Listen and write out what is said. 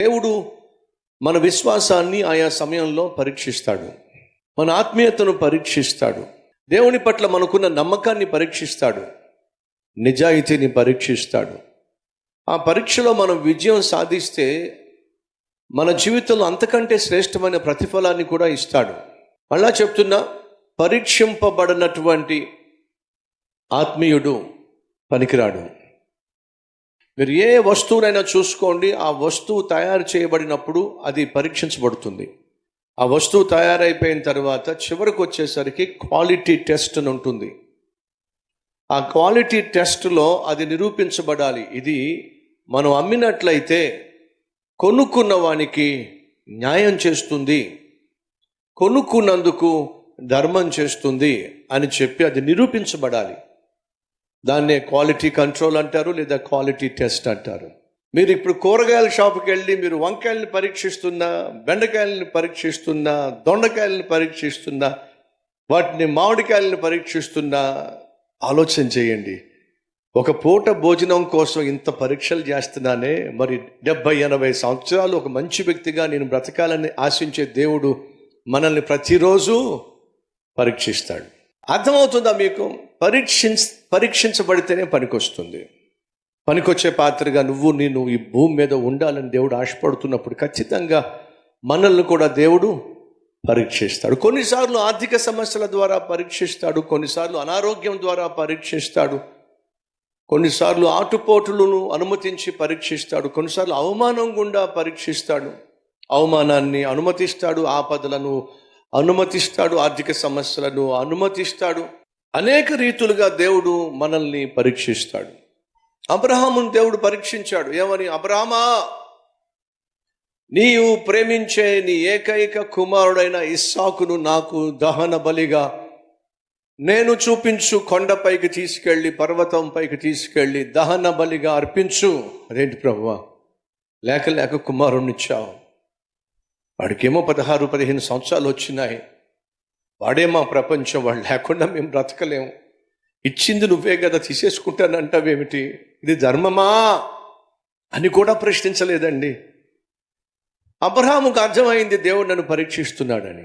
దేవుడు మన విశ్వాసాన్ని ఆయా సమయంలో పరీక్షిస్తాడు, మన ఆత్మీయతను పరీక్షిస్తాడు, దేవుని పట్ల మనకున్న నమ్మకాన్ని పరీక్షిస్తాడు, నిజాయితీని పరీక్షిస్తాడు. ఆ పరీక్షలో మనం విజయం సాధిస్తే మన జీవితంలో అంతకంటే శ్రేష్టమైన ప్రతిఫలాన్ని కూడా ఇస్తాడు. మళ్ళా చెప్తున్నా, పరీక్షింపబడినటువంటి ఆత్మీయుడు పనికిరాడు. మీరు ఏ వస్తువునైనా చూసుకోండి, ఆ వస్తువు తయారు చేయబడినప్పుడు అది పరీక్షించబడుతుంది. ఆ వస్తువు తయారైపోయిన తర్వాత చివరికి వచ్చేసరికి క్వాలిటీ టెస్ట్ అని ఉంటుంది. ఆ క్వాలిటీ టెస్ట్లో అది నిరూపించబడాలి. ఇది మనం అమ్మినట్లయితే కొనుక్కున్న వానికి న్యాయం చేస్తుంది, కొనుక్కున్నందుకు ధర్మం చేస్తుంది అని చెప్పి అది నిరూపించబడాలి. దాన్నే క్వాలిటీ కంట్రోల్ అంటారు, లేదా క్వాలిటీ టెస్ట్ అంటారు. మీరు ఇప్పుడు కూరగాయల షాపుకి వెళ్ళి మీరు వంకాయలను పరీక్షిస్తున్నా, బెండకాయలను పరీక్షిస్తున్నా, దొండకాయలను పరీక్షిస్తున్నా, వాటిని మామిడికాయలను పరీక్షిస్తున్నా, ఆలోచన చేయండి. ఒక పూట భోజనం కోసం ఇంత పరీక్షలు చేస్తున్నానే, మరి 70-80 సంవత్సరాలు ఒక మంచి వ్యక్తిగా నేను బ్రతకాలని ఆశించే దేవుడు మనల్ని ప్రతిరోజు పరీక్షిస్తాడు. అర్థమవుతుందా మీకు? పరీక్షించబడితేనే పనికొస్తుంది. పనికొచ్చే పాత్రగా నేను ఈ భూమి మీద ఉండాలని దేవుడు ఆశపడుతున్నప్పుడు ఖచ్చితంగా మనల్ని కూడా దేవుడు పరీక్షిస్తాడు. కొన్నిసార్లు ఆర్థిక సమస్యల ద్వారా పరీక్షిస్తాడు, కొన్నిసార్లు అనారోగ్యం ద్వారా పరీక్షిస్తాడు, కొన్నిసార్లు ఆటుపోటులను అనుమతించి పరీక్షిస్తాడు, కొన్నిసార్లు అవమానం గుండా పరీక్షిస్తాడు. అవమానాన్ని అనుమతిస్తాడు, ఆపదలను అనుమతిస్తాడు, ఆర్థిక సమస్యలను అనుమతిస్తాడు. అనేక రీతులుగా దేవుడు మనల్ని పరీక్షిస్తాడు. అబ్రహామును దేవుడు పరీక్షించాడు. ఏమని? అబ్రహామా, నీవు ప్రేమించే నీ ఏకైక కుమారుడైన ఇస్సాకును నాకు దహన బలిగా నేను చూపించు కొండపైకి తీసుకెళ్ళి, పర్వతం పైకి తీసుకెళ్ళి దహన బలిగా అర్పించు. అదేంటి ప్రభువా, లేక కుమారుణ్ణిచ్చావు? వాడికేమో 16-15 సంవత్సరాలు వచ్చినాయి, వాడే మా ప్రపంచం, వాడు లేకుండా మేము బ్రతకలేము, ఇచ్చింది నువ్వే కదా, తీసేసుకుంటానంటావేమిటి? ఇది ధర్మమా అని కూడా ప్రశ్నించలేదండి. అబ్రహాముకు అర్థమైంది దేవుడు నన్ను పరీక్షిస్తున్నాడని.